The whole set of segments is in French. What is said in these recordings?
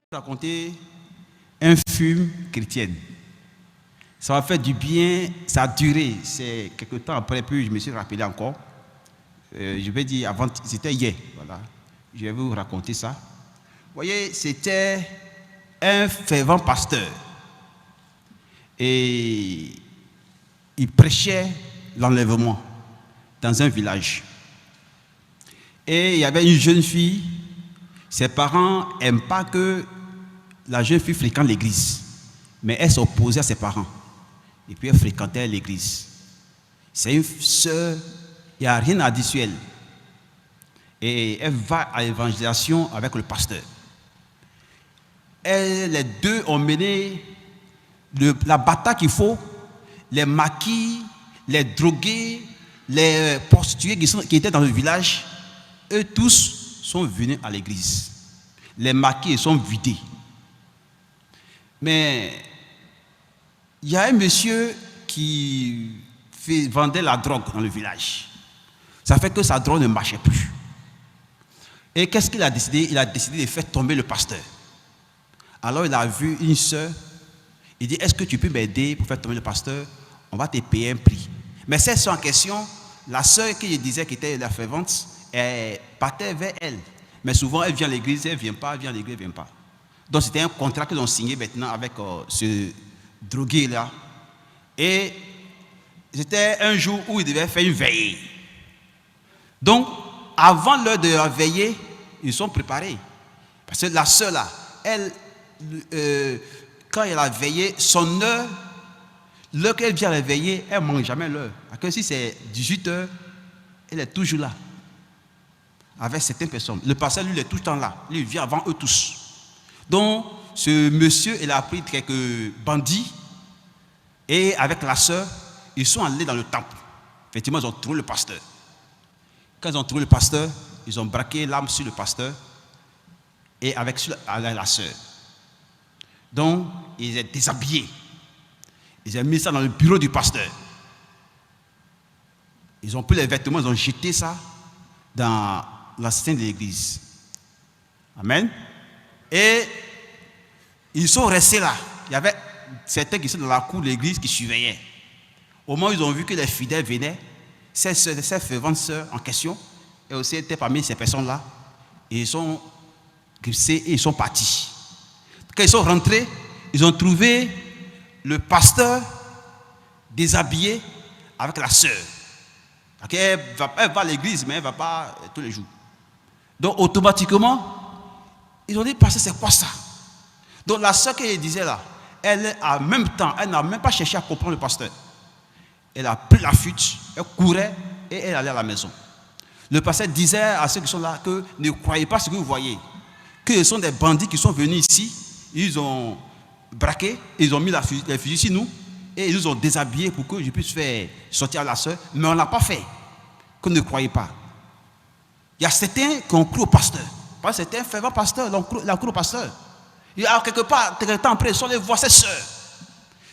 Raconter un film chrétien. Ça m'a fait du bien, ça a duré. C'est quelques temps après, puis je me suis rappelé encore. Je vais dire, avant, c'était hier. Voilà. Je vais vous raconter ça. Vous voyez, c'était un fervent pasteur. Et il prêchait l'enlèvement dans un village. Et il y avait une jeune fille. Ses parents n'aiment pas que la jeune fille fréquente l'église. Mais elle s'opposait à ses parents. Et puis elle fréquentait l'église. C'est une sœur, il n'y a rien à dire sur elle. Et elle va à l'évangélisation avec le pasteur. Et les deux ont mené la bataille qu'il faut. Les maquis, les drogués, les prostituées qui étaient dans le village, eux tous sont venus à l'église. Les maquis sont vidés. Mais il y a un monsieur qui vendait la drogue dans le village. Ça fait que sa drogue ne marchait plus. Et qu'est-ce qu'il a décidé? Il a décidé de faire tomber le pasteur. Alors il a vu une sœur. Il dit, est-ce que tu peux m'aider pour faire tomber le pasteur? On va te payer un prix. Mais cette sœur en question, la sœur qui disait qu'elle était la fervente, elle partait vers elle. Mais souvent, elle vient à l'église, elle ne vient pas, elle vient à l'église, elle ne vient pas. Donc c'était un contrat qu'ils ont signé maintenant avec ce drogué-là. Et c'était un jour où il devait faire une veillée. Donc, avant l'heure de la veillée, ils sont préparés. Parce que la sœur là, elle, quand elle a veillé, son heure, l'heure qu'elle vient à la veillée, elle ne mange jamais l'heure. Parce que si c'est 18 heures, elle est toujours là. Avec certaines personnes. Le pasteur, lui, il est tout le temps là. Lui, il vient avant eux tous. Donc, ce monsieur, il a pris quelques bandits et avec la sœur, ils sont allés dans le temple. Effectivement, ils ont trouvé le pasteur. Quand ils ont trouvé le pasteur, ils ont braqué l'arme sur le pasteur et avec la sœur. Donc, ils ont déshabillé. Ils ont mis ça dans le bureau du pasteur. Ils ont pris les vêtements, ils ont jeté ça dans la scène de l'église. Amen. Et ils sont restés là. Il y avait certains qui sont dans la cour de l'église qui surveillaient. Au moment où ils ont vu que les fidèles venaient, ces ferventes sœurs en question, et aussi étaient parmi ces personnes-là, et ils sont glissés et ils sont partis. Quand ils sont rentrés, ils ont trouvé le pasteur déshabillé avec la sœur. Elle va à l'église, mais elle ne va pas tous les jours. Donc automatiquement, ils ont dit, pasteur, c'est quoi ça? Donc la sœur qui disait là, elle en même temps, elle n'a même pas cherché à comprendre le pasteur. Elle a pris la fuite, elle courait et elle allait à la maison. Le pasteur disait à ceux qui sont là que ne croyez pas ce que vous voyez. Que ce sont des bandits qui sont venus ici, ils ont braqué, ils ont mis les fusils sur nous et ils nous ont déshabillés pour que je puisse faire sortir la sœur, mais on n'a pas fait. Que ne croyez pas. Il y a certains qui ont cru au pasteur. Parce que c'était un fervent pasteur, il a cru au pasteur. Et alors quelque part, quelques temps après, ils sont allés voir ses sœurs.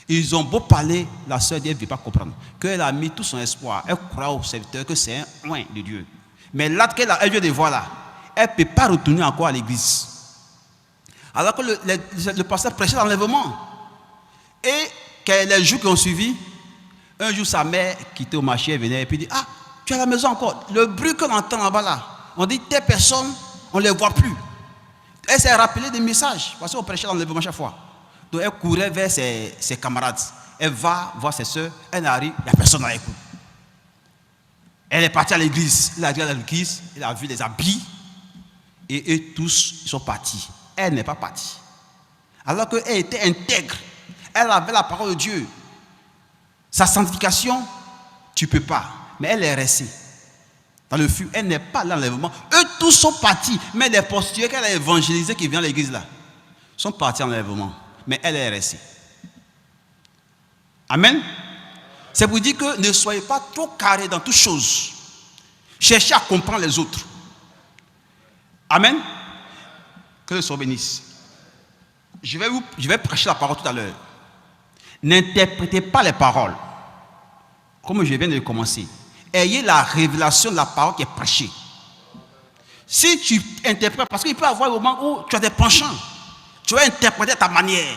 Ils ont beau parler, la sœur dit, elle ne veut pas comprendre. Qu'elle a mis tout son espoir, elle croit au serviteur que c'est un oint de Dieu. Mais là qu'elle vient de voir là, elle ne peut pas retourner encore à l'église. Alors que le pasteur prêchait l'enlèvement. Et les jours qui ont suivi, un jour sa mère qui était au marché, elle venait et puis dit, ah, tu es à la maison encore. Le bruit qu'on entend là-bas là, on dit, telle personne, on ne les voit plus. Elle s'est rappelée des messages, parce qu'on prêchait l'enlèvement chaque fois. Donc elle courait vers ses camarades. Elle va voir ses soeurs, elle arrive, il n'y a personne dans les coups. Elle est partie à l'église. Elle a dit à l'église, elle a vu les habits, et eux tous ils sont partis. Elle n'est pas partie. Alors qu'elle était intègre. Elle avait la parole de Dieu. Sa sanctification, tu ne peux pas. Mais elle est restée. Dans le feu, elle n'est pas là l'enlèvement. Eux tous sont partis. Mais les prostituées qu'elle a évangélisées qui viennent à l'église là, sont partis en enlèvement. Mais elle est restée. Amen. C'est pour dire que ne soyez pas trop carrés dans toutes choses. Cherchez à comprendre les autres. Amen. Que le Seigneur bénisse. Je vais prêcher la parole tout à l'heure. N'interprétez pas les paroles. Comme je viens de commencer. Ayez la révélation de la parole qui est prêchée. Si tu interprètes, parce qu'il peut y avoir un moment où tu as des penchants. Tu vas interpréter à ta manière.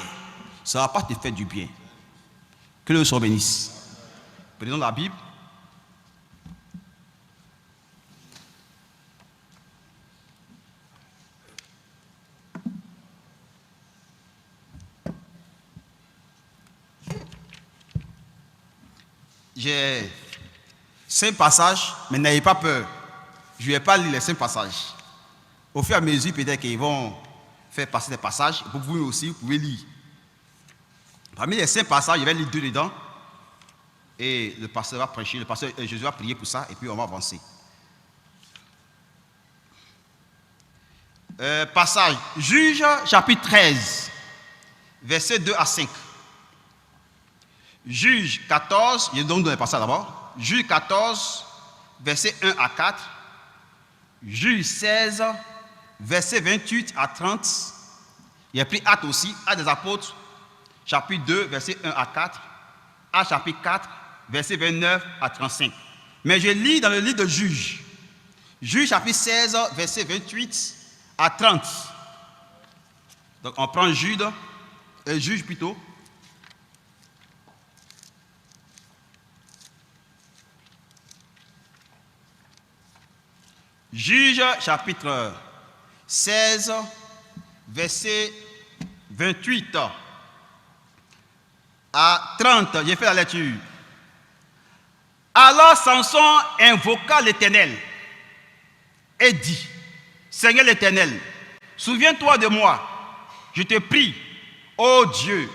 Ça ne va pas te faire du bien. Que le Seigneur bénisse. Prenons la Bible. J'ai 5 passages, mais n'ayez pas peur. Je ne vais pas lire les 5 passages. Au fur et à mesure, peut-être qu'ils vont faire passer des passages. Pour vous aussi, vous pouvez lire. Parmi les 5 passages, je vais lire 2 dedans. Et le pasteur va prêcher, Jésus va prier pour ça, et puis on va avancer. Passage, Juge, chapitre 13, versets 2 à 5. Juge 14, je donne les passages d'abord. Juge 14, versets 1 à 4. Juge 16, versets 28 à 30. Il y a pris Actes aussi, Actes des Apôtres, chapitre 2, versets 1 à 4. Actes chapitre 4, versets 29 à 35. Mais je lis dans le livre de Juge. Juge chapitre 16, versets 28 à 30. Donc on prend Juge plutôt. Juge chapitre 16, verset 28 à 30. J'ai fait la lecture. Alors Samson invoqua l'Éternel et dit, Seigneur l'Éternel, souviens-toi de moi, je te prie, ô Dieu,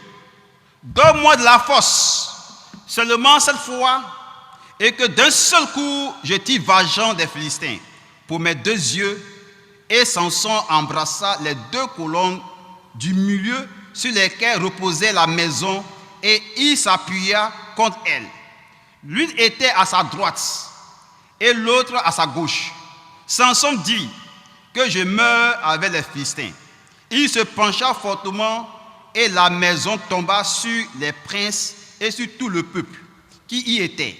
donne-moi de la force, seulement cette fois, et que d'un seul coup je tire vengeance des Philistins pour mes 2 yeux. Et Samson embrassa les 2 colonnes du milieu sur lesquelles reposait la maison et il s'appuya contre elles. L'une était à sa droite et l'autre à sa gauche. Samson dit que je meurs avec les Philistins. Il se pencha fortement et la maison tomba sur les princes et sur tout le peuple qui y était.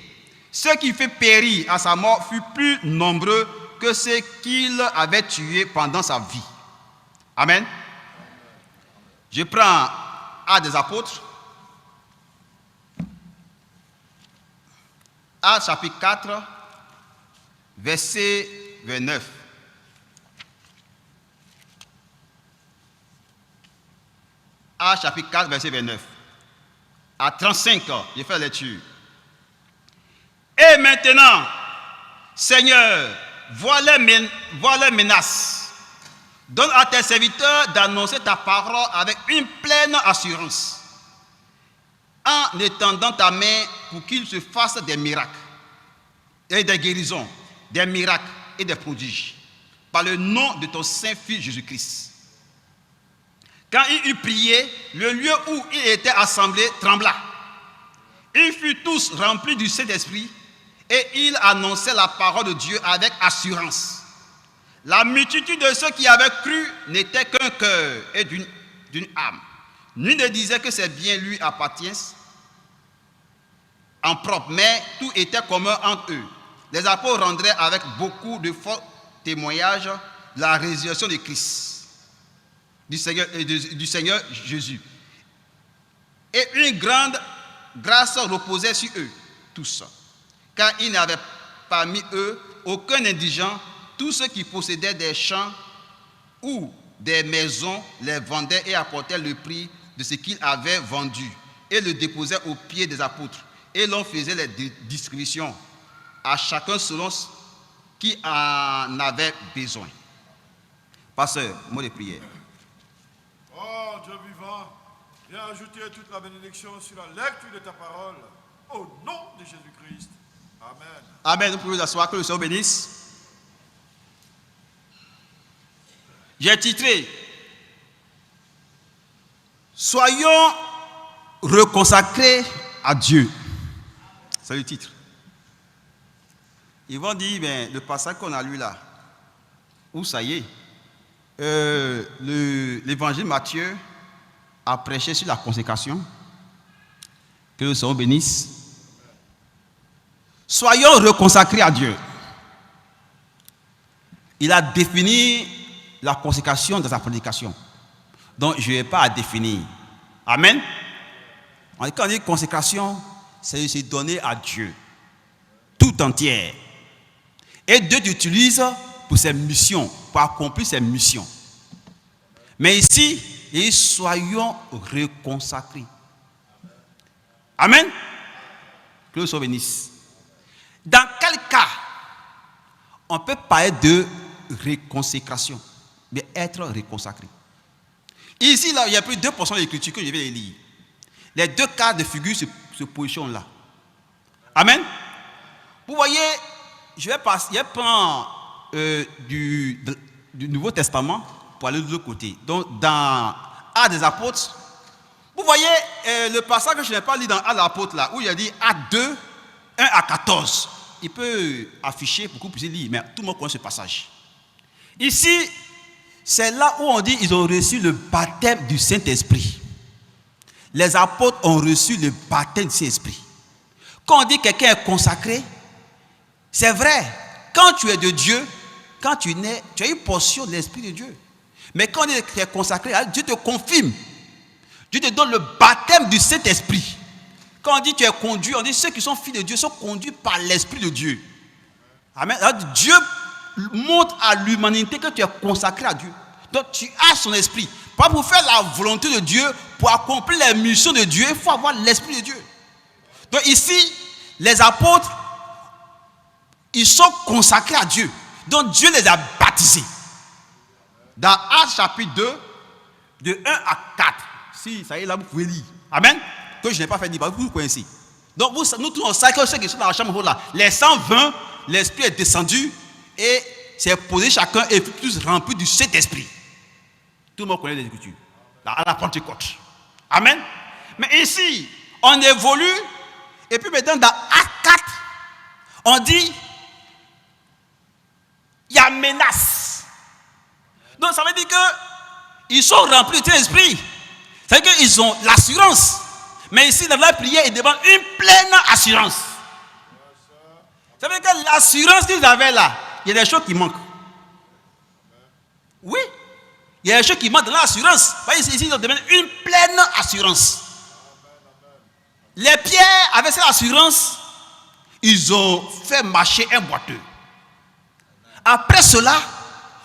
Ceux qui furent périr à sa mort furent plus nombreux que ceux qu'il avait tués pendant sa vie. Amen. Je prends Actes des Apôtres. Actes chapitre 4, verset 29. Actes chapitre 4, verset 29. À 35 ans, j'ai fait la lecture. Et maintenant, Seigneur, vois les menaces. Donne à tes serviteurs d'annoncer ta parole avec une pleine assurance, en étendant ta main pour qu'ils se fassent des miracles et des guérisons, des miracles et des prodiges, par le nom de ton Saint-Fils Jésus-Christ. Quand il eut prié, le lieu où il était assemblé trembla. Ils furent tous remplis du Saint-Esprit et ils annonçaient la parole de Dieu avec assurance. La multitude de ceux qui avaient cru n'était qu'un cœur et d'une âme. Nul ne disait que ses biens lui appartiennent en propre, mais tout était commun entre eux. Les apôtres rendraient avec beaucoup de forts témoignages de la résurrection de Christ, du Seigneur Jésus. Et une grande grâce reposait sur eux tous, car il n'y avait parmi eux aucun indigent. Tous ceux qui possédaient des champs ou des maisons les vendaient et apportaient le prix de ce qu'ils avaient vendu et le déposaient aux pieds des apôtres. Et l'on faisait les distributions à chacun selon ce qui en avait besoin. Pasteur, mot de prière. Oh Dieu vivant, viens ajouter toute la bénédiction sur la lecture de ta parole. Au nom de Jésus-Christ. Amen. Amen. Nous pouvons nous asseoir, que le Seigneur bénisse. J'ai titré « Soyons reconsacrés à Dieu ». C'est le titre. Ils vont dire, le passage qu'on a lu là, où ça y est, l'évangile Matthieu a prêché sur la consécration. Que le Seigneur bénisse. Soyons reconsacrés à Dieu. Il a défini la consécration de sa prédication. Donc, je n'ai pas à définir. Amen. Quand on dit consécration, c'est se donner à Dieu. Tout entière. Et Dieu t'utilise pour ses missions, pour accomplir ses missions. Mais ici, soyons reconsacrés. Amen. Que le Seigneur bénisse. Dans quel cas on peut parler de réconsécration, mais être réconsacré? Ici, là, il y a plus de 2% de l'écriture que je vais les lire. Les deux cas de figure se positionnent là. Amen. Vous voyez, je vais prendre du Nouveau Testament pour aller de l'autre côté. Donc, dans Actes des Apôtres, vous voyez le passage que je n'ai pas lu dans Actes des Apôtres là, où il y a dit Actes 2, 1 à 14. Il peut afficher pour que vous puissiez lire, mais tout le monde connaît ce passage. Ici, c'est là où on dit qu'ils ont reçu le baptême du Saint-Esprit. Les apôtres ont reçu le baptême du Saint-Esprit. Quand on dit que quelqu'un est consacré, c'est vrai. Quand tu es de Dieu, quand tu nais, tu as une portion de l'Esprit de Dieu. Mais quand on dit que tu es consacré, Dieu te confirme. Dieu te donne le baptême du Saint-Esprit. Quand on dit que tu es conduit, on dit que ceux qui sont fils de Dieu sont conduits par l'Esprit de Dieu. Amen. Alors, Dieu montre à l'humanité que tu es consacré à Dieu. Donc tu as son esprit. Pas pour faire la volonté de Dieu, pour accomplir les missions de Dieu, il faut avoir l'Esprit de Dieu. Donc ici, les apôtres, ils sont consacrés à Dieu. Donc Dieu les a baptisés. Dans Actes chapitre 2, de 1 à 4. Si, ça y est, là, vous pouvez lire. Amen. Que je n'ai pas fait dire, vous connaissez. Donc nous tous, on sait que ceux qui sont dans la chambre là, les 120, l'Esprit est descendu et s'est posé chacun et fut tous rempli du Saint-Esprit. Tout le monde connaît les Écritures. À la Pentecôte. Amen. Mais ici, on évolue. Et puis maintenant, dans Acte 4, on dit, il y a menace. Donc ça veut dire qu'ils sont remplis du Saint-Esprit. Ça veut dire qu'ils ont l'assurance. Mais ici, dans la prière, ils demandent une pleine assurance. Ça veut dire que l'assurance qu'ils avaient là, il y a des choses qui manquent. Oui. Il y a des choses qui manquent dans l'assurance. Ici, ils demandent une pleine assurance. Les pierres, avec cette assurance, ils ont fait marcher un boiteux. Après cela,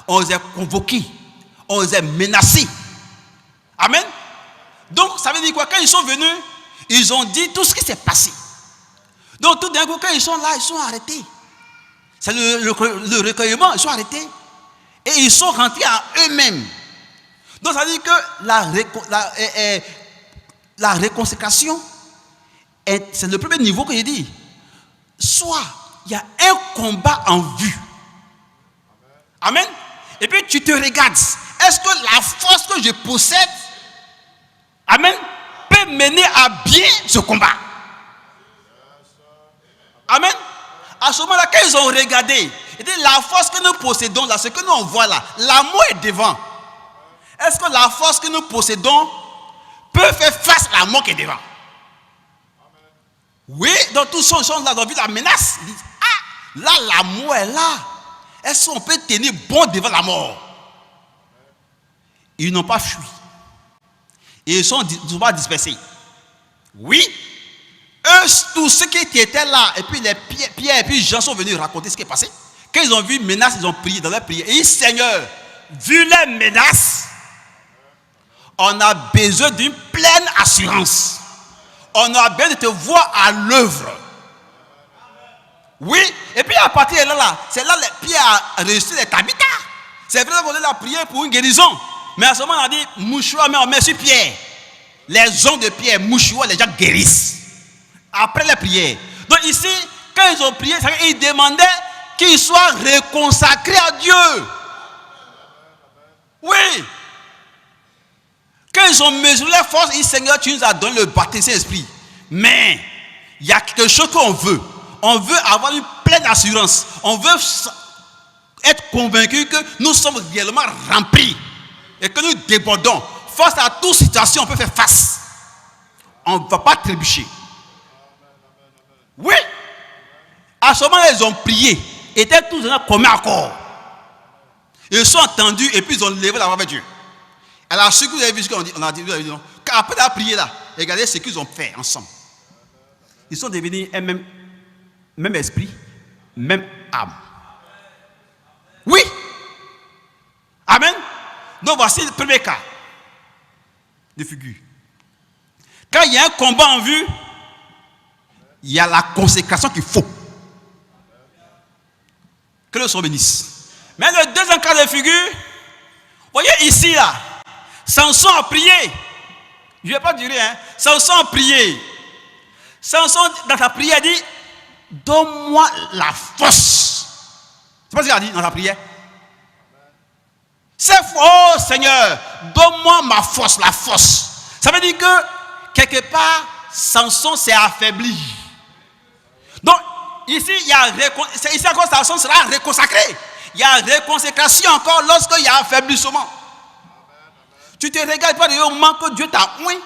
on les a convoqués. On les a menacés. Amen. Donc, ça veut dire quoi? Quand ils sont venus, ils ont dit tout ce qui s'est passé. Donc, tout d'un coup, quand ils sont là, ils sont arrêtés. C'est le recueillement, ils sont arrêtés. Et ils sont rentrés à eux-mêmes. Donc, ça veut dire que la réconsécration, c'est le premier niveau que j'ai dit. Soit, il y a un combat en vue. Amen. Et puis, tu te regardes. Est-ce que la force que je possède, amen, peut mener à bien ce combat? Amen. À ce moment-là, quand ils ont regardé, ils disent, la force que nous possédons là, ce que nous on voit là, la mort est devant. Est-ce que la force que nous possédons peut faire face à la mort qui est devant? Oui, donc tous ceux qui sont là, ils ont vu la menace. Ils disent, ah, là, la mort est là. Est-ce qu'on peut tenir bon devant la mort? Ils n'ont pas fui. Et ils sont pas dispersés. Oui. Eux, tous ceux qui étaient là, et puis les Pierre et puis Jean sont venus raconter ce qui est passé. Quand ils ont vu une menace, ils ont prié dans leur prière. Et ils disent, Seigneur, vu les menaces, on a besoin d'une pleine assurance. On a besoin de te voir à l'œuvre. Oui. Et puis à partir de là, c'est là que Pierre a reçu les Tabitha. C'est vrai qu'on a prié pour une guérison. Mais à ce moment, on a dit, mouchoir, mais on met sur Pierre. Les hommes de Pierre, mouchoir, les gens guérissent. Après la prière. Donc ici, quand ils ont prié, ils demandaient qu'ils soient reconsacrés à Dieu. Oui. Quand ils ont mesuré la force, ils disent, Seigneur, tu nous as donné le baptême Saint-Esprit. Mais, il y a quelque chose qu'on veut. On veut avoir une pleine assurance. On veut être convaincu que nous sommes réellement remplis. Et que nous débordons. Face à toute situation, on peut faire face. On ne va pas trébucher. Oui. À ce moment-là, ils ont prié. Ils étaient tous dans un commun accord. Ils sont entendus et puis ils ont levé la voix avec Dieu. Elle a su que vous avez vu ce qu'on dit. On a dit, vous avez dit non. Après la prière là, regardez ce qu'ils ont fait ensemble. Ils sont devenus un même esprit, même âme. Oui. Amen. Donc voici le premier cas de figure. Quand il y a un combat en vue, il y a la consécration qu'il faut. Que le Seigneur bénisse. Mais le deuxième cas de figure, voyez ici là, Samson a prié. Je ne vais pas durer, hein. Samson a prié. Samson, dans sa prière, dit, donne-moi la force. C'est pas ce qu'il a dit dans sa prière. C'est oh Seigneur, donne-moi ma force, la force. Ça veut dire que, quelque part, Samson s'est affaibli. Donc, ici, il y a ici encore, Samson sera reconsacré. Il y a réconsécration encore lorsqu'il y a affaiblissement. Tu te regardes pas au moment que Dieu t'a oint,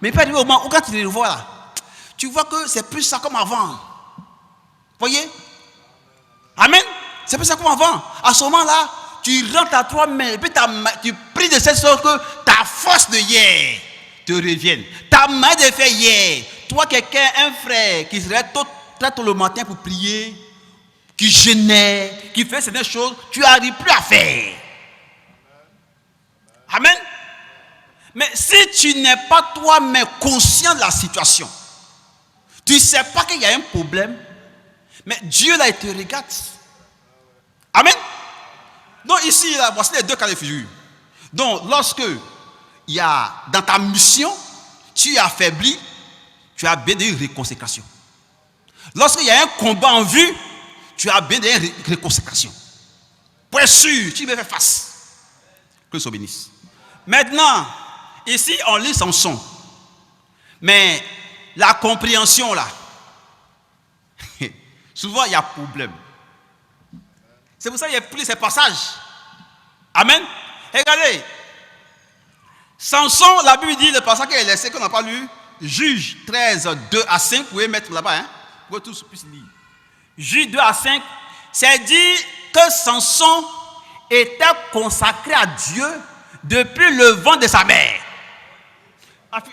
mais pas au moment où quand tu le vois là, tu vois que c'est plus ça comme avant. Voyez? Amen. C'est plus ça comme avant. À ce moment-là, tu rentres à toi-même et puis tu pries de cette sorte que ta force de hier te revienne. Ta main de faire hier. Toi, quelqu'un, un frère qui serait très tôt le matin pour prier, qui jeûnait, qui fait certaines choses, tu n'arrives plus à faire. Amen. Mais si tu n'es pas toi-même conscient de la situation, tu ne sais pas qu'il y a un problème, mais Dieu là, il te regarde. Amen. Donc ici, là, voici les deux cas de figure. Donc lorsque il y a dans ta mission, tu es affaibli, tu as besoin d'une réconsécration. Lorsqu'il y a un combat en vue, tu as besoin d'une réconsécration. Pour être sûr, tu veux faire face. Que le Seigneur bénisse. Maintenant, ici, on lit Samson. Mais la compréhension là, souvent il y a problème. C'est pour ça qu'il y a plus ces passages. Amen. Regardez. Samson, la Bible dit, le passage qu'il a laissé, qu'on n'a pas lu, Juge 13, 2 à 5, vous pouvez mettre là-bas, hein, pour que tous puissent lire. Juge 2 à 5, c'est dit que Samson était consacré à Dieu depuis le ventre de sa mère.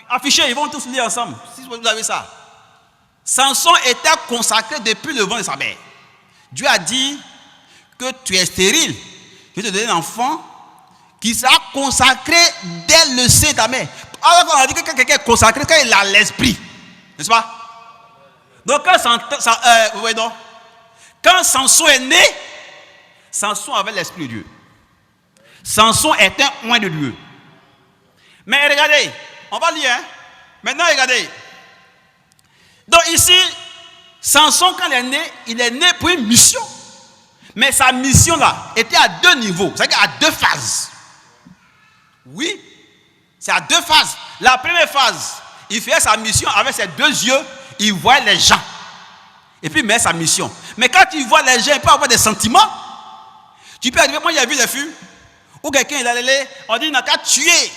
Affichez, ils vont tous lire ensemble, si vous avez ça. Samson était consacré depuis le ventre de sa mère. Dieu a dit que tu es stérile, je vais te donner un enfant qui sera consacré dès le sein de ta mère. Alors on a dit que quand quelqu'un est consacré, quand il a l'esprit, n'est-ce pas? Donc quand Samson est né, Samson avait l'esprit de Dieu. Samson est un oint de Dieu. Mais regardez, on va lire, hein? Maintenant regardez. Donc ici, Samson quand il est né pour une mission. Mais sa mission là était à deux niveaux, c'est-à-dire à deux phases. Oui, c'est à deux phases. La première phase, il fait sa mission avec ses deux yeux, il voit les gens. Et puis il met sa mission. Mais quand tu vois les gens, il peut avoir des sentiments. Tu peux arriver, moi j'ai vu des films où quelqu'un il allait, on dit il n'a qu'à tuer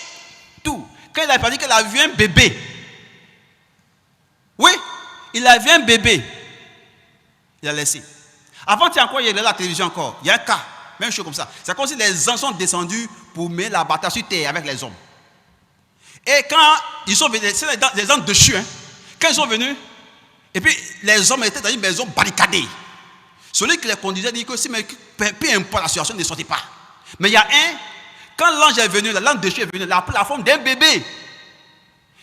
tout. Quand il a dit qu'il a vu un bébé. Oui, il a vu un bébé. Il a laissé. Avant, il y a encore, il y a la télévision encore. Il y a un cas, même chose comme ça. C'est comme si les anges sont descendus pour mettre la bataille sur terre avec les hommes. Et quand ils sont venus, c'est les anges dessus, hein, quand ils sont venus, et puis les hommes étaient dans une maison barricadée. Celui qui les conduisait dit que si, mais peu importe la situation, ne sortez pas. Mais il y a un, quand l'ange est venu, l'ange dessus est venu, il a pris la forme d'un bébé.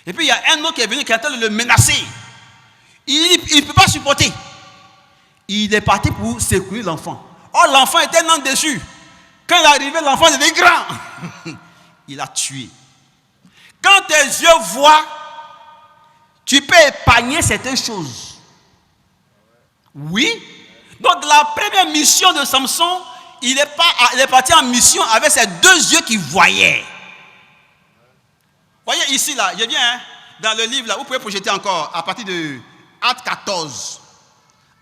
Et puis il y a un autre qui est venu, qui a tenté de le menacer. Il ne peut pas supporter. Il est parti pour secourir l'enfant. Oh, l'enfant était non dessus. Quand il est arrivé, l'enfant était grand. Il a tué. Quand tes yeux voient, tu peux épargner certaines choses. Oui. Donc la première mission de Samson, il est parti en mission avec ses deux yeux qui voyaient. Voyez ici, là, je viens, hein, dans le livre, là, vous pouvez projeter encore à partir de Acte 14.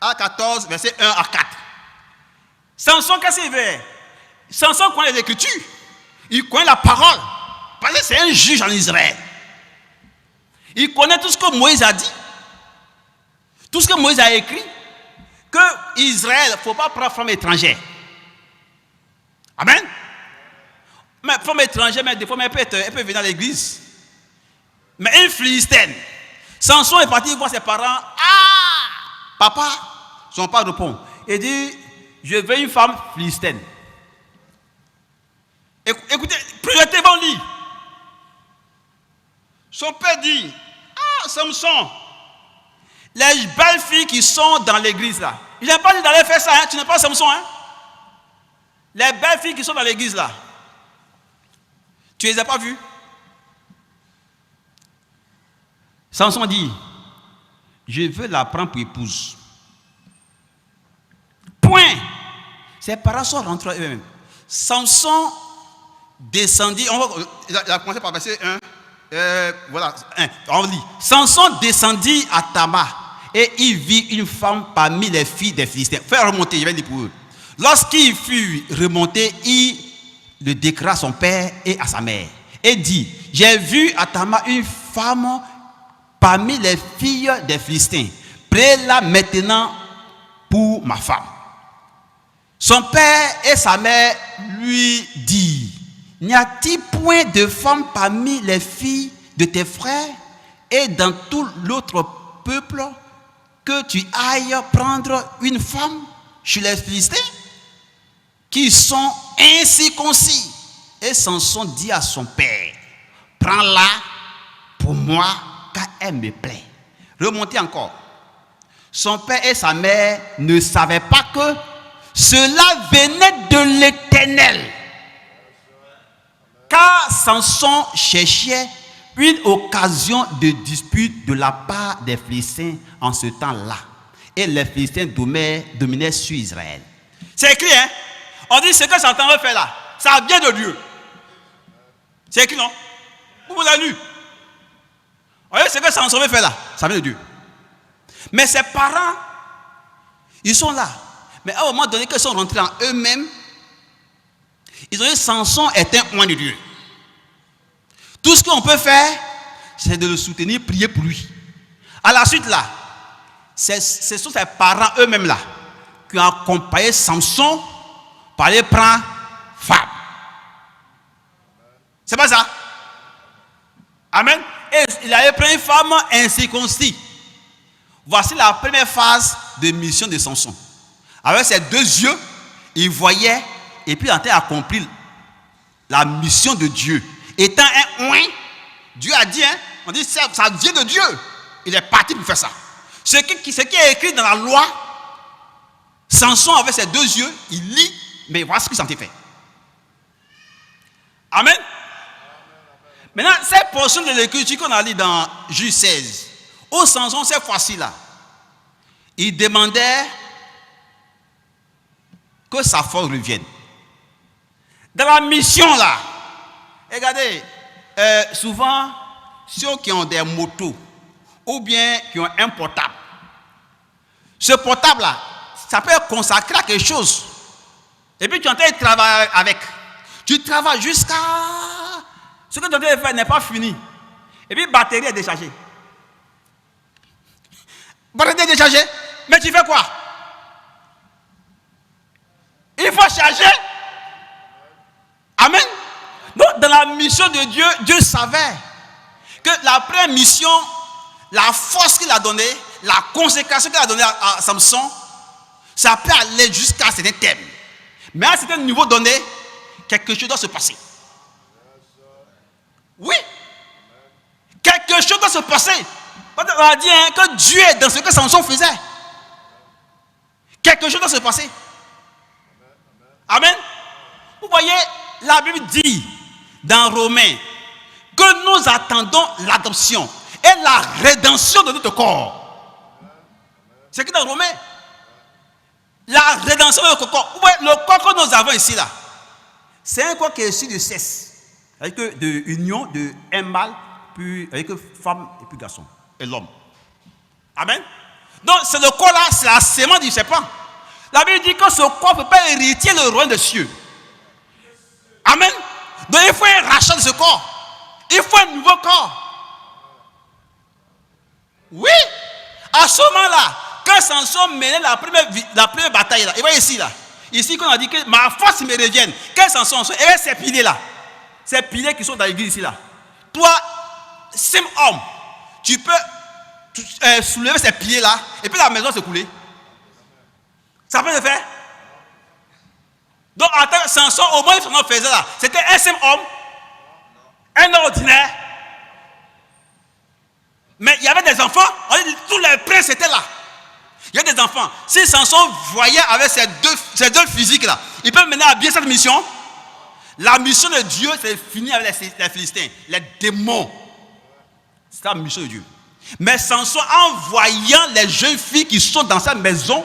Acte 14, verset 1 à 4. Samson, qu'est-ce qu'il fait? Samson connaît les Écritures. Il connaît la parole. Parce que c'est un juge en Israël. Il connaît tout ce que Moïse a dit. Tout ce que Moïse a écrit. Que Israël, il ne faut pas prendre femme étrangère. Amen. Mais femme étrangère, mais des fois, elle peut venir à l'église. Mais une Philistine. Samson est parti voir ses parents. Ah! Papa, son père répond. Il dit, je veux une femme philistine. Écoutez, projetez devant lui. Son père dit, ah, Samson, les belles filles qui sont dans l'église là. Il n'a pas dit d'aller faire ça, hein? Tu n'es pas Samson, hein? Les belles filles qui sont dans l'église là. Tu ne les as pas vues? Samson dit, je veux la prendre pour épouse. Point. Ses parents sont rentrés eux-mêmes. Samson descendit, il a commencé par verset 1. Voilà, 1. On lit. Samson descendit à Tama et il vit une femme parmi les filles des Philistins. Fais remonter, je vais dire pour eux. Lorsqu'il fut remonté, il le déclara à son père et à sa mère. Et dit, j'ai vu à Tama une femme parmi les filles des Philistins. Prends-la maintenant pour ma femme. Son père et sa mère lui disent, n'y a-t-il point de femme parmi les filles de tes frères et dans tout l'autre peuple que tu ailles prendre une femme chez les Philistins qui sont incirconcis? Et Samson dit à son père, prends-la pour moi car elle me plaît. Remontez encore. Son père et sa mère ne savaient pas que cela venait de l'Éternel. Car Samson cherchait une occasion de dispute de la part des Philistins en ce temps-là. Et les Philistins dominaient sur Israël. C'est écrit, hein? On dit ce que Satan veut faire là, ça vient de Dieu. C'est écrit, non? Vous l'avez lu? Vous voyez ce que Samson veut faire là, ça vient de Dieu. Mais ses parents, ils sont là. Mais à un moment donné, qu'ils sont rentrés en eux-mêmes, ils ont dit Samson est un oint de Dieu. Tout ce qu'on peut faire, c'est de le soutenir, prier pour lui. À la suite là, ce sont ses parents eux-mêmes là qui ont accompagné Samson pour aller prendre femme. C'est pas ça? Amen. Et il avait pris une femme incirconcis. Voici la première phase de mission de Samson. Avec ses deux yeux, il voyait et puis il a accompli la mission de Dieu. Étant un oint, Dieu a dit, hein, on dit ça vient de Dieu. Il est parti pour faire ça. Ce qui est écrit dans la loi, Samson avec ses deux yeux, il lit, mais voilà ce qu'il s'en fait. Amen. Maintenant, cette portion de l'écriture qu'on a lu dans Juge 16, où Samson, cette fois-ci là, il demandait que sa force revienne. Dans la mission là, regardez, souvent, ceux qui ont des motos ou bien qui ont un portable, ce portable là, ça peut être consacré à quelque chose. Et puis tu es en train de travailler avec. Tu travailles jusqu'à ce que tu es en train de faire n'est pas fini. Et puis la batterie est déchargée. Batterie est déchargée, mais tu fais quoi? Il faut charger. Amen. Donc, dans la mission de Dieu, Dieu savait que la première mission, la force qu'il a donnée, la consécration qu'il a donnée à Samson, ça peut aller jusqu'à certains thèmes. Mais à un certain niveau donné, quelque chose doit se passer. Oui. Quelque chose doit se passer. On a dit hein, que Dieu est dans ce que Samson faisait. Quelque chose doit se passer. Amen. Vous voyez, la Bible dit dans Romains que nous attendons l'adoption et la rédemption de notre corps. C'est écrit dans Romains. La rédemption de notre corps. Vous voyez, le corps que nous avons ici là, c'est un corps qui est issu de sexe. Avec de union de un mâle, puis avec femme et puis garçon. Et l'homme. Amen. Donc c'est le corps là, c'est la sémence du serpent. La Bible dit que ce corps ne peut pas hériter le royaume des cieux. Amen. Donc il faut un rachat de ce corps. Il faut un nouveau corps. Oui. À ce moment-là, quand Samson menait la première bataille là, et voyez ici là. Ici qu'on a dit que ma force me revienne. Quand Samson est s'épiler là. ces piliers qui sont dans l'église ici là. Toi, simple homme, tu peux soulever ces piliers là et puis la maison se couler. Ça peut le faire. Donc en tant que Samson, au moins ce qu'on faisait là, c'était un simple homme, un homme ordinaire. Mais il y avait des enfants, tous les princes étaient là. Il y a des enfants. Si Samson voyait avec ces deux physiques là, il peut mener à bien cette mission. La mission de Dieu, c'est fini avec les Philistins, les démons. C'est la mission de Dieu. Mais Samson, en voyant les jeunes filles qui sont dans sa maison,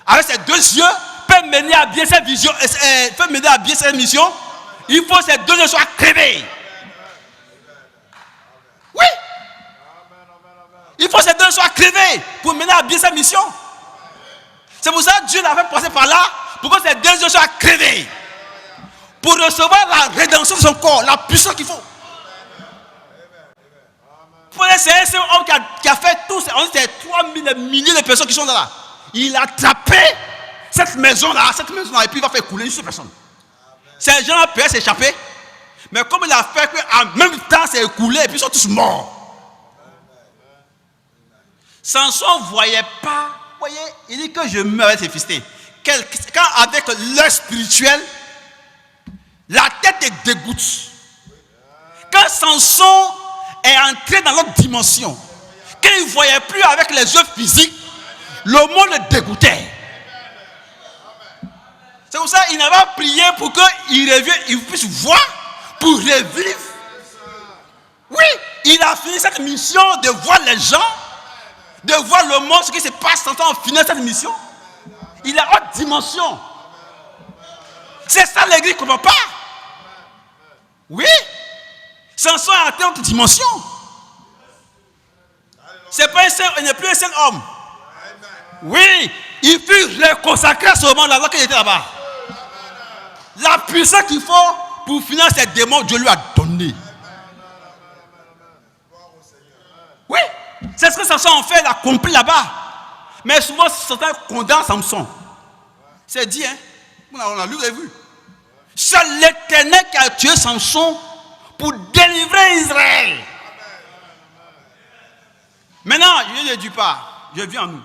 avec ses deux yeux, peut mener à bien cette vision, peut mener à bien cette mission. Il faut que ces deux yeux soient crevés. Oui. Il faut que ces deux yeux soient crevés pour mener à bien cette mission. C'est pour ça que Dieu l'a fait passer par là, pour que ces deux yeux soient crevés. Pour recevoir la rédemption de son corps, la puissance qu'il faut. C'est un seul homme qui a fait tout, c'est 3000 milliers de personnes qui sont là. Il a attrapé cette maison-là, et puis il va faire couler une seule personne. Ces gens-là peuvent s'échapper, mais comme il a fait qu'en même temps c'est écoulé, et puis ils sont tous morts. Samson ne voyait pas, voyez, il dit que je meurs avec ces Philistins. Quand avec l'œil spirituel, la tête est dégoûte. Quand Samson est entré dans l'autre dimension, quand il ne voyait plus avec les yeux physiques, le monde le dégoûtait. C'est pour ça qu'il n'avait pas prié pour qu'il revienne, il puisse voir, pour revivre. Oui, il a fini cette mission de voir les gens, de voir le monde, ce qui se passe quand on finit cette mission. Il est en haute dimension. C'est ça l'église ne comprend pas. Oui, Samson est entré en haute dimension. Il n'est plus un seul homme. Oui, il fut reconsacré à ce moment-là, alors qu'il était là-bas. La puissance qu'il faut pour finir ces démons, Dieu lui a donné. Oui, c'est ce que Samson en fait, il a compris là-bas. Mais souvent, certains condamnent Samson. C'est dit, hein? On a lu et vu. C'est l'Éternel qui a tué Samson pour délivrer Israël. Maintenant, je ne dis pas, je viens en nous.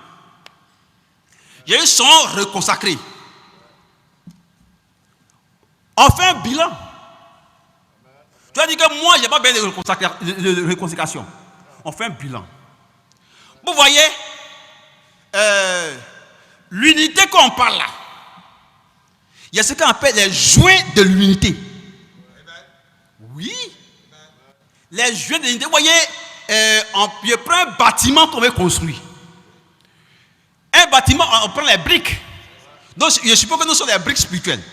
Il y a eu son reconsacré. On fait un bilan. Tu as dit que moi, je n'ai pas besoin de réconciliation. On fait un bilan. Vous voyez, l'unité qu'on parle là, il y a ce qu'on appelle les joints de l'unité. Oui. Les joints de l'unité. Vous voyez, je prends un bâtiment qu'on veut construire. Un bâtiment, on prend les briques. Donc, je suppose que nous sommes des briques spirituelles.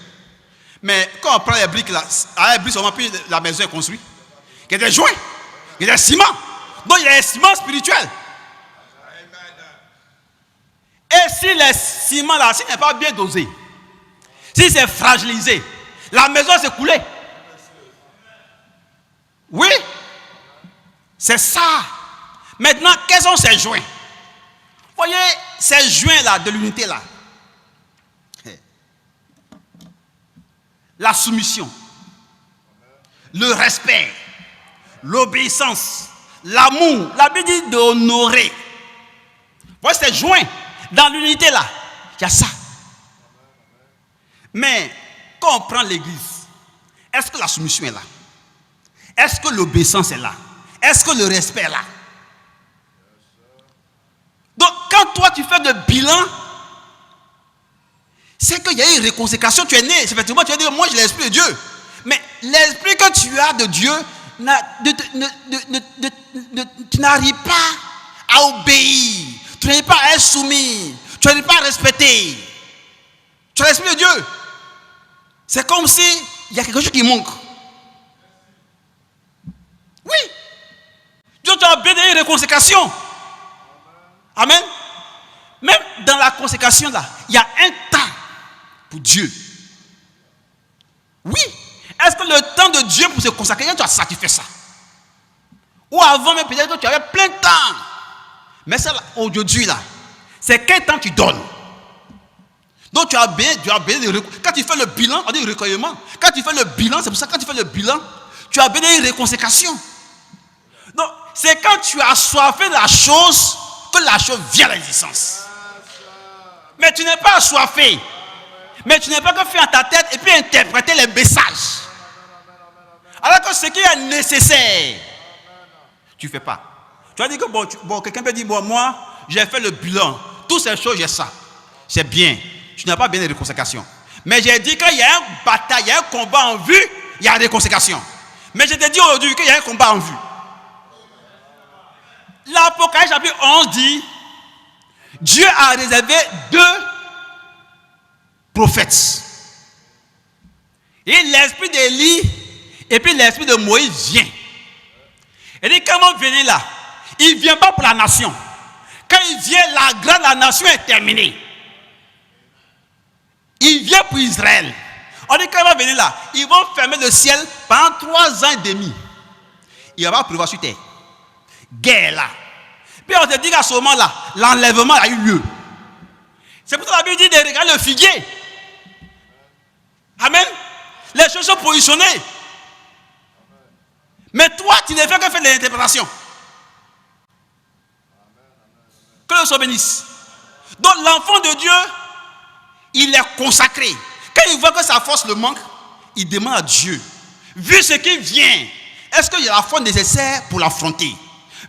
Mais quand on prend les briques, là, à les briques, on puis la maison est construite. Il y a des joints, il y a des ciments. Donc, il y a des ciments spirituels. Et si les ciments là, s'il n'est pas bien dosé, si c'est fragilisé, la maison s'est coulée. Oui, c'est ça. Maintenant, quels sont ces joints? Vous voyez, ces joints-là de l'unité là. La soumission, le respect, l'obéissance, l'amour. La Bible dit d'honorer. Vous voyez ces joints dans l'unité là. Il y a ça. Mais quand on prend l'église, est-ce que la soumission est là? Est-ce que l'obéissance est là? Est-ce que le respect est là? Donc, quand toi tu fais le bilan, c'est qu'il y a une réconciliation. Tu es né, effectivement, tu as dit, moi j'ai l'esprit de Dieu. Mais l'esprit que tu as de Dieu, tu n'arrives pas à obéir. Tu n'arrives pas à être soumis. Tu n'arrives pas à respecter. Tu as l'esprit de Dieu. C'est comme si il y a quelque chose qui manque. Oui. Dieu t'a bien donné une réconciliation. Amen. Même dans la consécration là, il y a un temps pour Dieu. Oui. Est-ce que le temps de Dieu pour se consacrer, tu as satisfait ça? Ou avant même peut-être que tu avais plein de temps. Mais ça aujourd'hui là, c'est quel temps tu donnes? Donc tu as bien quand tu fais le bilan, on dit recueillement. Quand tu fais le bilan, c'est pour ça que quand tu fais le bilan, tu as besoin d'une réconsécration. Donc, c'est quand tu as assoiffé la chose que la chose vient à l'existence. Mais tu n'es pas assoiffé. Mais tu n'es pas que faire dans ta tête et puis interpréter les messages. Alors que ce qui est nécessaire, tu ne fais pas. Tu vas dire que quelqu'un peut dire, moi, j'ai fait le bilan. Toutes ces choses, j'ai ça. C'est bien. Tu n'as pas bien de réconsécration. Mais j'ai dit qu'il y a une bataille, il y a un combat en vue, il y a des conséquences. Mais je te dis aujourd'hui qu'il y a un combat en vue. L'Apocalypse chapitre 11 dit, Dieu a réservé 2 prophètes. Et l'esprit d'Élie et puis l'esprit de Moïse vient. Et dit, quand on vient là, il ne vient pas pour la nation. Quand il vient, la nation est terminée. Il vient pour Israël. On dit, quand il va venir là, ils vont fermer le ciel pendant 3 ans et demi. Il va pas pleuvoir sur terre. Guerre là. Puis on te dit qu'à ce moment-là, l'enlèvement a eu lieu. C'est pour ça que la Bible dit de regarder le figuier. Amen. Les choses sont positionnées. Mais toi, tu ne fais que faire l'interprétation. Que le soit bénisse. Donc l'enfant de Dieu, il est consacré. Quand il voit que sa force le manque, il demande à Dieu, vu ce qui vient, est-ce qu'il y a la force nécessaire pour l'affronter?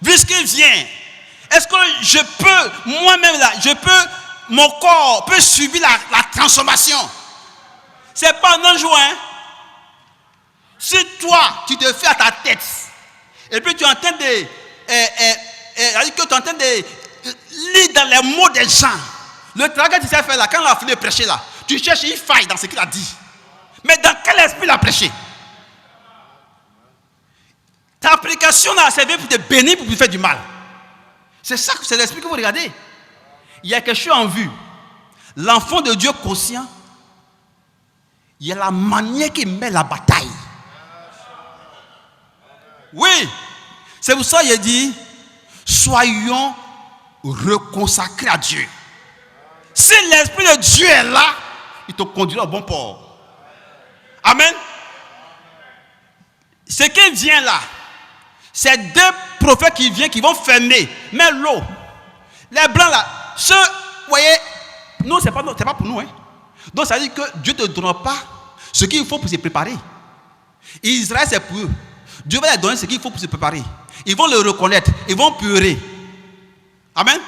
Vu ce qui vient, est-ce que je peux, moi-même là, mon corps peut subir la transformation? C'est pas un jour, hein? Si toi, tu te fais à ta tête, et puis tu es en train de lire dans les mots des gens, le travail que tu sais faire là, quand on a fini de prêcher là, tu cherches une faille dans ce qu'il a dit. Mais dans quel esprit il a prêché? Ta prédication a servi pour te bénir, pour te faire du mal. C'est ça, c'est l'esprit que vous regardez. Il y a quelque chose en vue. L'enfant de Dieu conscient, il y a la manière qu'il met la bataille. Oui, c'est pour ça qu'il a dit, soyons reconsacrés à Dieu. Si l'esprit de Dieu est là, il te conduira au bon port. Amen. Ce qui vient là, c'est 2 prophètes qui viennent, qui vont fermer. Mais l'eau, les blancs là, ceux, vous voyez, nous, c'est pas pour nous. Hein. Donc ça veut dire que Dieu ne te donnera pas ce qu'il faut pour se préparer. Israël, c'est pour eux. Dieu va leur donner ce qu'il faut pour se préparer. Ils vont le reconnaître, ils vont pleurer. Amen.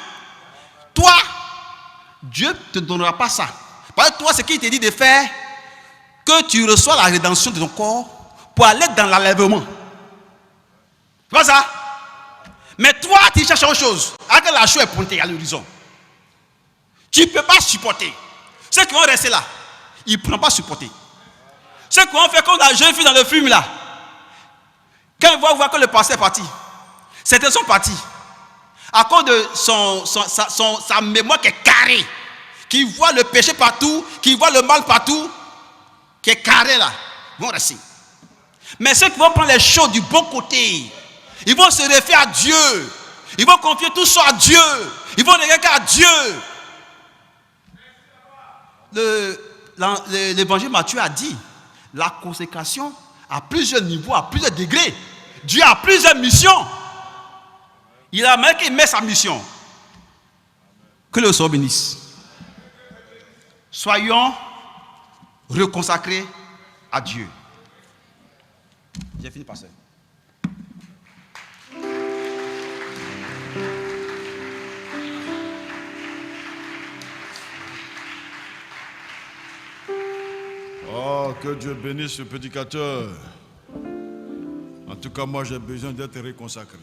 Toi, Dieu ne te donnera pas ça. Parce que toi, ce qu'il te dit de faire, que tu reçois la rédemption de ton corps pour aller dans l'enlèvement. C'est pas ça? Mais toi, tu cherches autre chose. Alors que la chose est pointée à l'horizon. Tu ne peux pas supporter. Ceux qui vont rester là, ils ne pourront pas supporter. Ceux qui vont faire comme la jeune fille dans le film là, quand ils vont voir que le pasteur est parti, certains sont partis. À cause de sa mémoire qui est carrée, qui voit le péché partout, qui voit le mal partout, qui est carré là, ils vont rester. Mais ceux qui vont prendre les choses du bon côté, ils vont se référer à Dieu. Ils vont confier tout ça à Dieu. Ils vont regarder à Dieu. L'évangile Matthieu a dit, la consécration à plusieurs niveaux, à plusieurs degrés. Dieu a plusieurs missions. Il a même qu'il met sa mission. Que le Seigneur bénisse. Soyons reconsacrés à Dieu. J'ai fini, pasteur. Oh, que Dieu bénisse ce prédicateur. En tout cas, moi, j'ai besoin d'être réconsacré.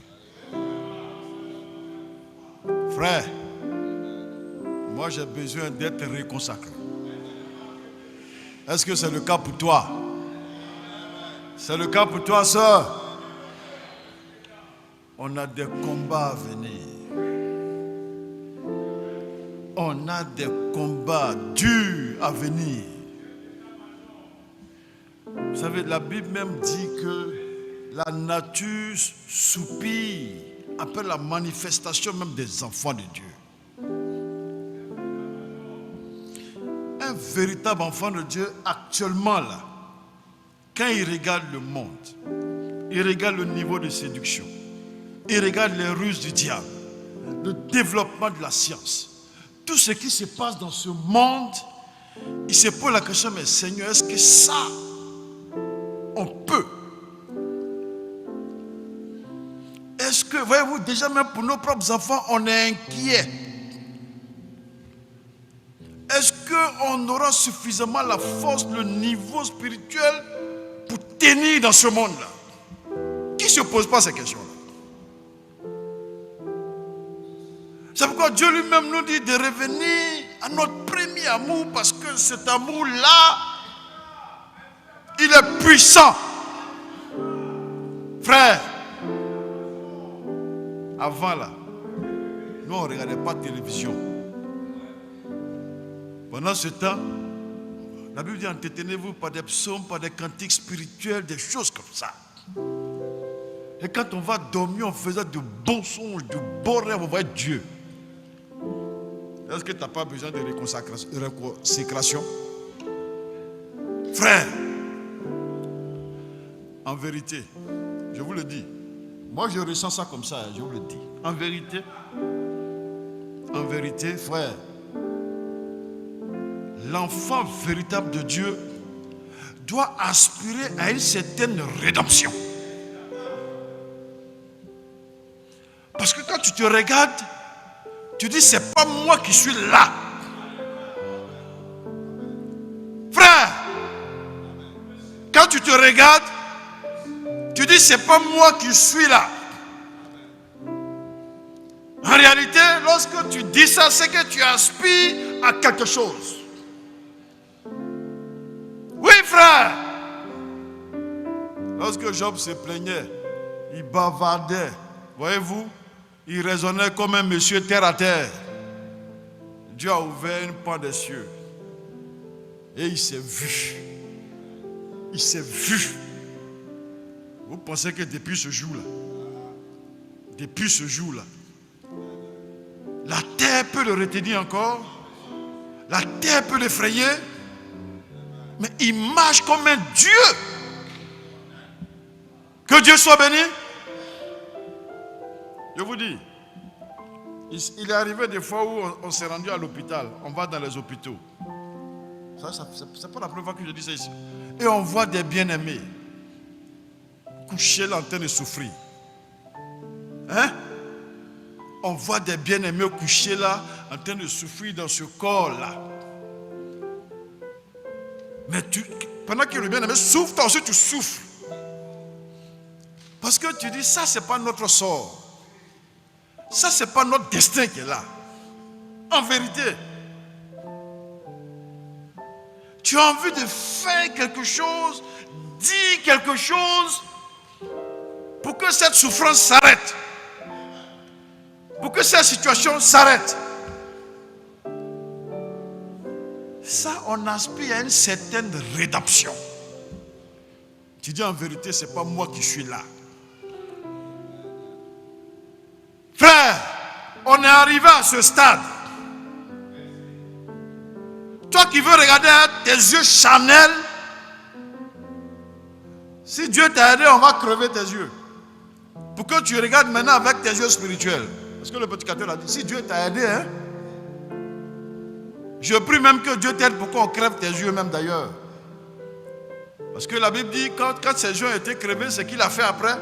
Frère, moi, j'ai besoin d'être réconsacré. Est-ce que c'est le cas pour toi? C'est le cas pour toi, sœur? On a des combats à venir. On a des combats durs à venir. Vous savez, la Bible même dit que la nature soupire après la manifestation même des enfants de Dieu. Un véritable enfant de Dieu actuellement là, quand il regarde le monde, Il regarde le niveau de séduction. Il regarde les ruses du diable. Le développement de la science. Tout ce qui se passe dans ce monde, il se pose la question, mais Seigneur, est-ce que ça, on peut? Est-ce que, voyez-vous, déjà même pour nos propres enfants, on est inquiet. Est-ce qu'on aura suffisamment la force, le niveau spirituel pour tenir dans ce monde-là? Qui ne se pose pas ces questions-là? C'est pourquoi Dieu lui-même nous dit de revenir à notre premier amour, parce que cet amour-là, il est puissant. Frère, avant là, nous on ne regardait pas de télévision. Pendant ce temps, la Bible dit entretenez-vous par des psaumes, par des cantiques spirituels, des choses comme ça. Et quand on va dormir, on faisait de bons songes, de bons rêves, on voit Dieu. Est-ce que tu n'as pas besoin de reconsécration? Frère, en vérité, je vous le dis, moi je ressens ça comme ça, je vous le dis. En vérité, frère, l'enfant véritable de Dieu doit aspirer à une certaine rédemption. Parce que quand tu te regardes, tu dis, c'est pas moi qui suis là. Frère, quand tu te regardes, tu dis, c'est pas moi qui suis là. En réalité, lorsque tu dis ça, c'est que tu aspires à quelque chose. Oui, frère. Lorsque Job se plaignait, il bavardait, voyez-vous, il raisonnait comme un monsieur terre à terre. Dieu a ouvert une porte des cieux. Et il s'est vu. Il s'est vu. Vous pensez que depuis ce jour-là, la terre peut le retenir encore? La terre peut l'effrayer? Mais il marche comme un Dieu. Que Dieu soit béni. Je vous dis, il est arrivé des fois où on s'est rendu à l'hôpital. On va dans les hôpitaux. C'est pas la première fois que je dis ça ici. Et on voit des bien-aimés couchés là en train de souffrir. Hein? On voit des bien-aimés couchés là en train de souffrir dans ce corps-là. Mais pendant que le bien-aimé souffre, toi aussi tu souffres. Parce que tu dis, ça c'est pas notre sort. Ça, c'est pas notre destin qui est là. En vérité, tu as envie de faire quelque chose, dire quelque chose, pour que cette souffrance s'arrête. Pour que cette situation s'arrête. Ça, on aspire à une certaine rédemption. Tu dis en vérité, c'est pas moi qui suis là. Frère, on est arrivé à ce stade. Toi qui veux regarder tes yeux charnels, si Dieu t'a aidé, on va crever tes yeux. Pour que tu regardes maintenant avec tes yeux spirituels. Parce que le prédicateur a dit, si Dieu t'a aidé, hein, je prie même que Dieu t'aide pour qu'on crève tes yeux même d'ailleurs. Parce que la Bible dit, quand ses yeux ont été crevés, ce qu'il a fait après,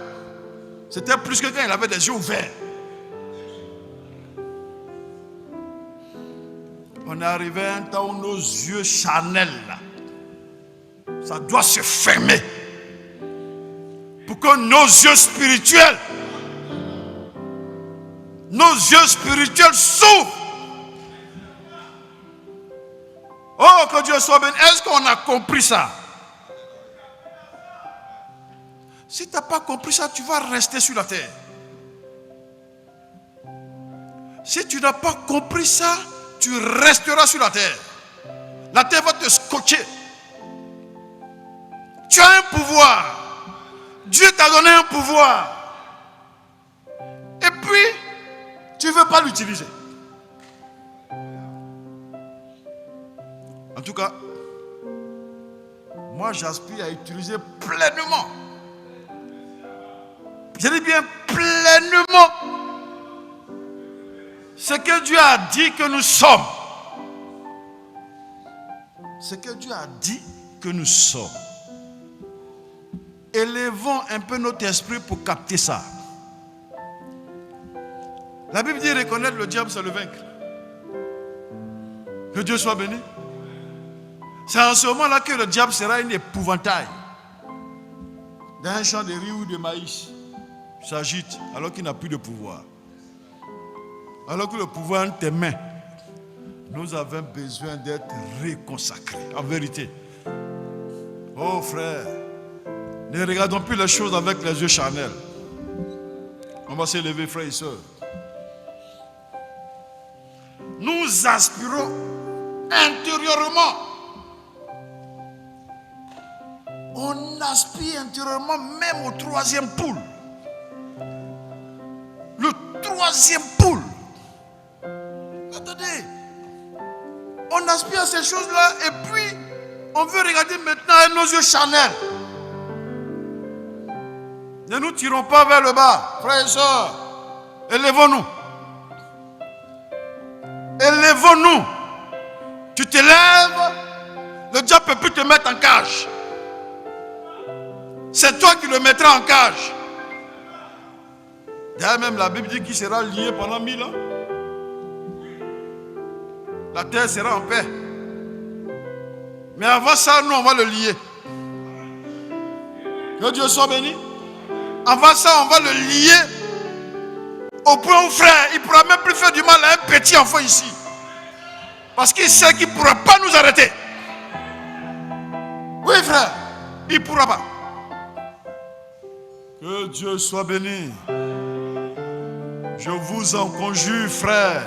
c'était plus que quand il avait des yeux ouverts. On est arrivé à un temps où nos yeux charnels, là, ça doit se fermer. Pour que nos yeux spirituels s'ouvrent. Oh, que Dieu soit béni. Est-ce qu'on a compris ça? Si tu n'as pas compris ça, tu vas rester sur la terre. Si tu n'as pas compris ça, tu resteras sur la terre. La terre va te scotcher. Tu as un pouvoir. Dieu t'a donné un pouvoir. Et puis, tu ne veux pas l'utiliser. En tout cas, moi j'aspire à utiliser pleinement Je dis bien pleinement ce que Dieu a dit que nous sommes. Ce que Dieu a dit que nous sommes. Élevons un peu notre esprit pour capter ça. La Bible dit reconnaître le diable, c'est le vaincre. Que Dieu soit béni. C'est en ce moment-là que le diable sera une épouvantail. Dans un champ de riz ou de maïs, il s'agite alors qu'il n'a plus de pouvoir. Alors que le pouvoir est dans tes mains. Nous avons besoin d'être réconsacrés, en vérité. Oh frère, ne regardons plus les choses avec les yeux charnels. On va s'élever, frères et sœurs. Nous aspirons intérieurement. On aspire intérieurement même au troisième poule. Le troisième poule. Attendez. On aspire à ces choses-là et puis on veut regarder maintenant avec nos yeux charnels. Ne nous tirons pas vers le bas, frères et sœurs. Élevons-nous. Élevons-nous. Tu te lèves, le diable ne peut plus te mettre en cage. C'est toi qui le mettras en cage. D'ailleurs même la Bible dit qu'il sera lié pendant 1000 ans. La terre sera en paix. Mais avant ça, nous on va le lier. Que Dieu soit béni. Avant ça, on va le lier au point où, frère, il ne pourra même plus faire du mal à un petit enfant ici. Parce qu'il sait qu'il ne pourra pas nous arrêter. Oui, frère, il ne pourra pas. Que Dieu soit béni. Je vous en conjure, frère.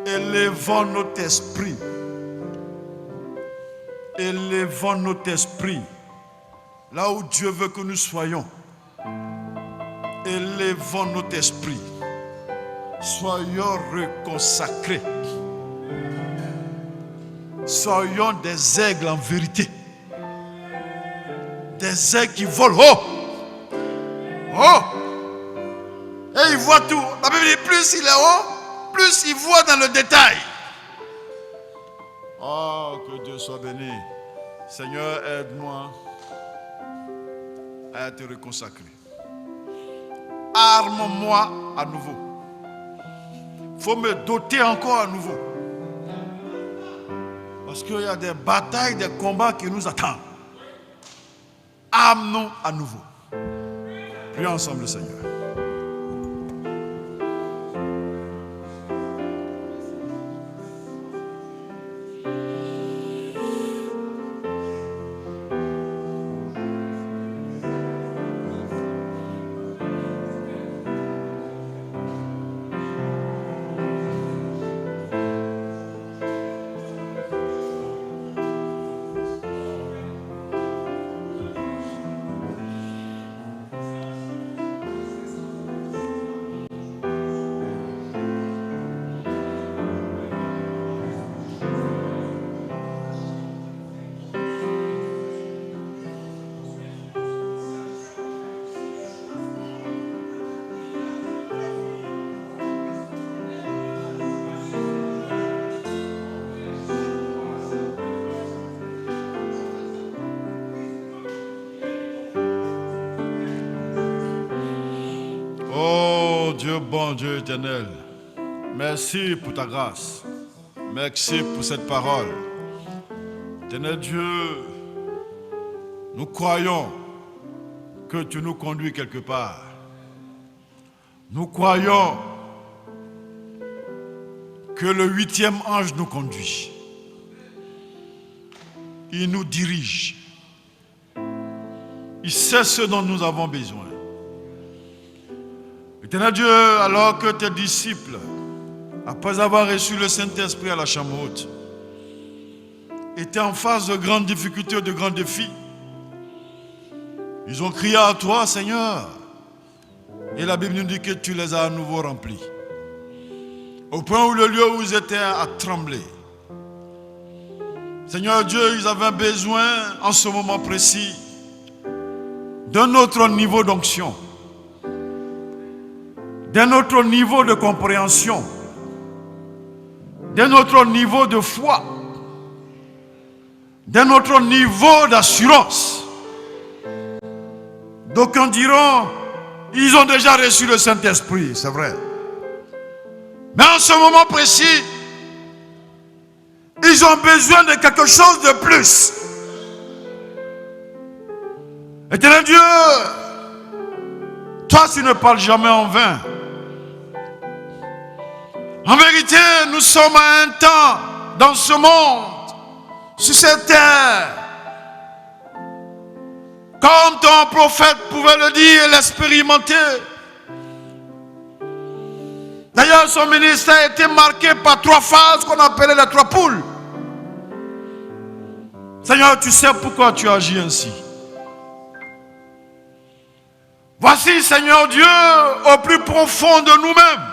Élevons notre esprit. Élevons notre esprit. Là où Dieu veut que nous soyons. Élevons notre esprit. Soyons reconsacrés. Soyons des aigles en vérité. Des aigles qui volent haut. Oh! Et il voit tout. La Bible dit plus il est haut, plus il voit dans le détail. Oh, que Dieu soit béni. Seigneur, aide-moi à te reconsacrer. Arme-moi à nouveau. Il faut me doter encore à nouveau. Parce qu'il y a des batailles, des combats qui nous attendent. Arme-nous à nouveau. Prions ensemble le Seigneur. Dieu bon, Dieu éternel, merci pour ta grâce. Merci pour cette parole. Éternel Dieu, nous croyons que tu nous conduis quelque part. Nous croyons que le 8e ange nous conduit. Il nous dirige. Il sait ce dont nous avons besoin. Éternel Dieu, alors que tes disciples, après avoir reçu le Saint-Esprit à la chambre haute, étaient en face de grandes difficultés, de grands défis, ils ont crié à toi, Seigneur. Et la Bible nous dit que tu les as à nouveau remplis. Au point où le lieu où ils étaient a tremblé. Seigneur Dieu, ils avaient besoin, en ce moment précis, d'un autre niveau d'onction. d'un autre niveau de compréhension, d'un autre niveau de foi, d'un autre niveau d'assurance. D'aucuns diront, ils ont déjà reçu le Saint-Esprit, c'est vrai. Mais en ce moment précis, ils ont besoin de quelque chose de plus. Éternel Dieu, toi tu ne parles jamais en vain. En vérité, nous sommes à un temps dans ce monde, sur cette terre, comme ton prophète pouvait le dire et l'expérimenter. D'ailleurs, son ministère était marqué par 3 phases qu'on appelait les 3 poules. Seigneur, tu sais pourquoi tu agis ainsi. Voici, Seigneur Dieu, au plus profond de nous-mêmes,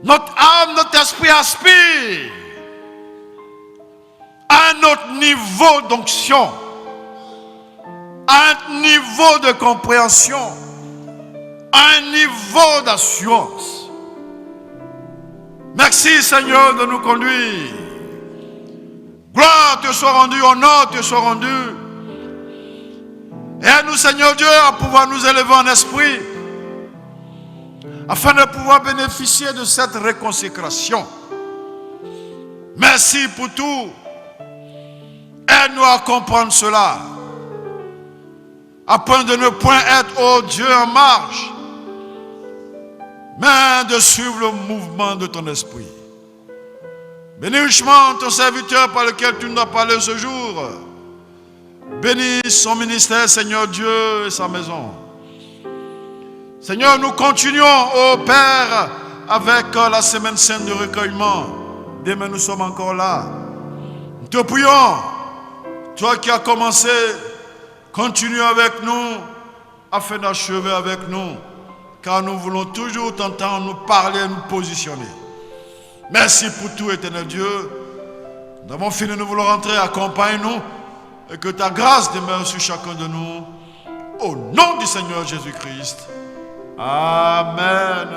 notre âme, notre esprit aspire à un autre niveau d'onction, à un niveau de compréhension, à un niveau d'assurance. Merci, Seigneur, de nous conduire. Gloire te soit rendue, honneur te soit rendu. Aide-nous, Seigneur Dieu, à pouvoir nous élever en esprit, afin de pouvoir bénéficier de cette réconsécration. Merci pour tout. Aide-nous à comprendre cela, afin de ne point être, oh Dieu, en marge, mais de suivre le mouvement de ton esprit. Bénis richement ton serviteur par lequel tu nous as parlé ce jour. Bénis son ministère, Seigneur Dieu, et sa maison. Seigneur, nous continuons, ô Père, avec la semaine sainte de recueillement. Demain, nous sommes encore là. Nous te prions, toi qui as commencé, continue avec nous, afin d'achever avec nous, car nous voulons toujours t'entendre nous parler et nous positionner. Merci pour tout, éternel Dieu. Nous avons fini, nous voulons rentrer, accompagne-nous, et que ta grâce demeure sur chacun de nous. Au nom du Seigneur Jésus-Christ. Amen.